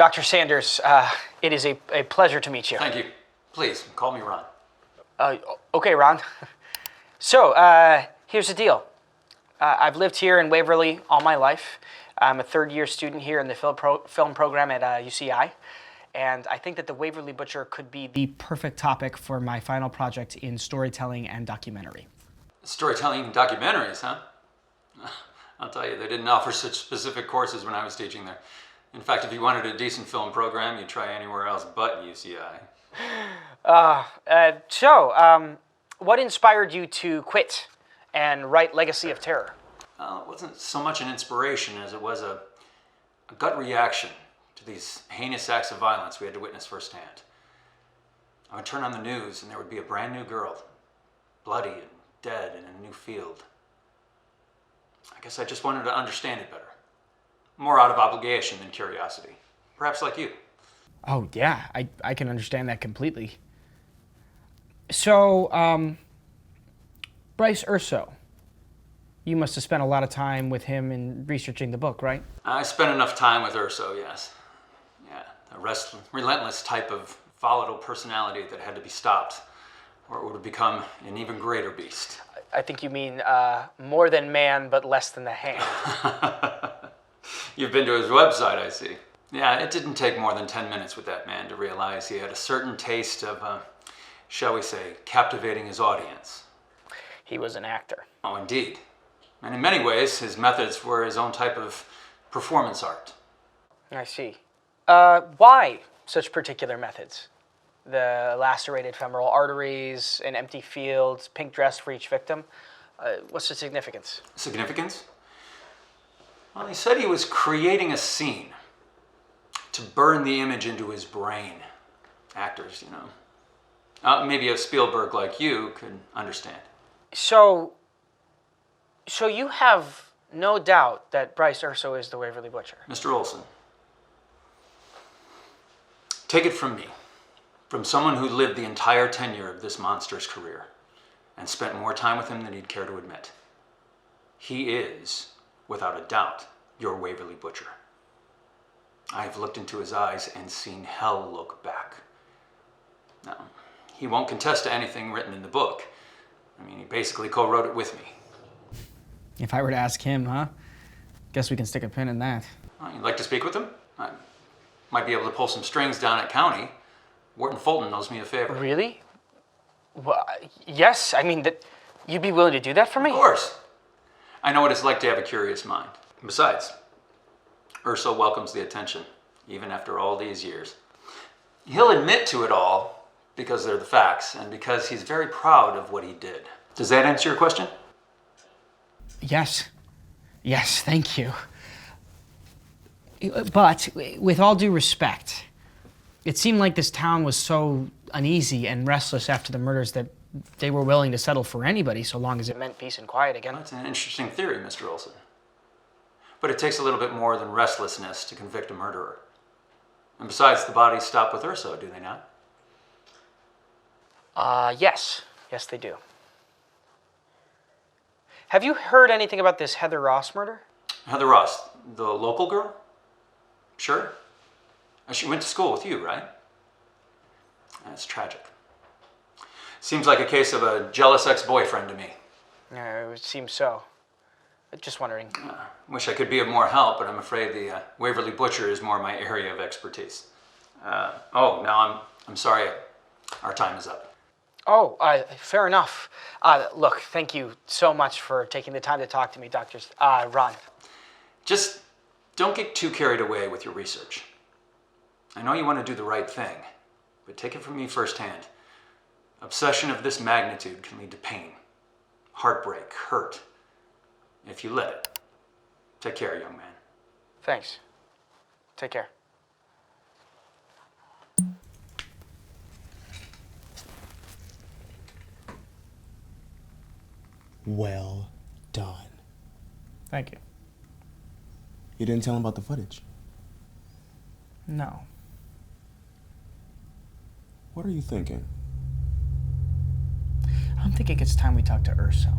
Dr. Sanders, it is a pleasure to meet you. Thank you. Please, call me Ron. Okay, Ron. So, here's the deal. I've lived here in Waverly all my life. I'm a third-year student here in the film program at UCI. And I think that the Waverly Butcher could be the perfect topic for my final project in storytelling and documentary. Storytelling and documentaries, huh? I'll tell you, they didn't offer such specific courses when I was teaching there. In fact, if you wanted a decent film program, you'd try anywhere else but UCI. What inspired you to quit and write Legacy of Terror? It wasn't so much an inspiration as it was a gut reaction to these heinous acts of violence we had to witness firsthand. I would turn on the news and there would be a brand new girl, bloody and dead in a new field. I guess I just wanted to understand it better. More out of obligation than curiosity. Perhaps like you. Oh, yeah, I can understand that completely. So, Bryce Urso, you must have spent a lot of time with him in researching the book, right? I spent enough time with Urso, yes. Yeah, a relentless type of volatile personality that had to be stopped, or it would have become an even greater beast. I think you mean more than man, but less than the hand. You've been to his website, I see. Yeah, it didn't take more than 10 minutes with that man to realize he had a certain taste of, shall we say, captivating his audience. He was an actor. Oh, indeed. And in many ways, his methods were his own type of performance art. I see. Why such particular methods? The lacerated femoral arteries, an empty field, pink dress for each victim. What's the significance? Significance? Well, he said he was creating a scene to burn the image into his brain. Actors, you know. Maybe a Spielberg like you could understand. So you have no doubt that Bryce Urso is the Waverly Butcher? Mr. Olson, take it from me, from someone who lived the entire tenure of this monster's career and spent more time with him than he'd care to admit. He is, without a doubt, your Waverly Butcher. I've looked into his eyes and seen hell look back. Now, he won't contest to anything written in the book. I mean, he basically co-wrote it with me. If I were to ask him, huh? Guess we can stick a pin in that. You'd like to speak with him? I might be able to pull some strings down at County. Wharton Fulton knows me a favor. Really? Well, yes, I mean, you'd be willing to do that for me? Of course. I know what it's like to have a curious mind. Besides, Urso welcomes the attention, even after all these years. He'll admit to it all because they're the facts and because he's very proud of what he did. Does that answer your question? Yes. Yes, thank you. But, with all due respect, it seemed like this town was so uneasy and restless after the murders that they were willing to settle for anybody so long as it meant peace and quiet again. That's an interesting theory, Mr. Olson. But it takes a little bit more than restlessness to convict a murderer. And besides, the bodies stop with Urso, do they not? Yes. Yes, they do. Have you heard anything about this Heather Ross murder? Heather Ross, the local girl? Sure. She went to school with you, right? That's tragic. Seems like a case of a jealous ex-boyfriend to me. It would seem so. Just wondering. Wish I could be of more help, but I'm afraid the Waverly Butcher is more my area of expertise. Now I'm sorry. Our time is up. Oh, fair enough. Look, thank you so much for taking the time to talk to me, Dr. Ron. Just don't get too carried away with your research. I know you want to do the right thing, but take it from me firsthand. Obsession of this magnitude can lead to pain, heartbreak, hurt, if you let it. Take care, young man. Thanks. Take care. Well done. Thank you. You didn't tell him about the footage? No. What are you thinking? I'm thinking it's time we talk to Urso.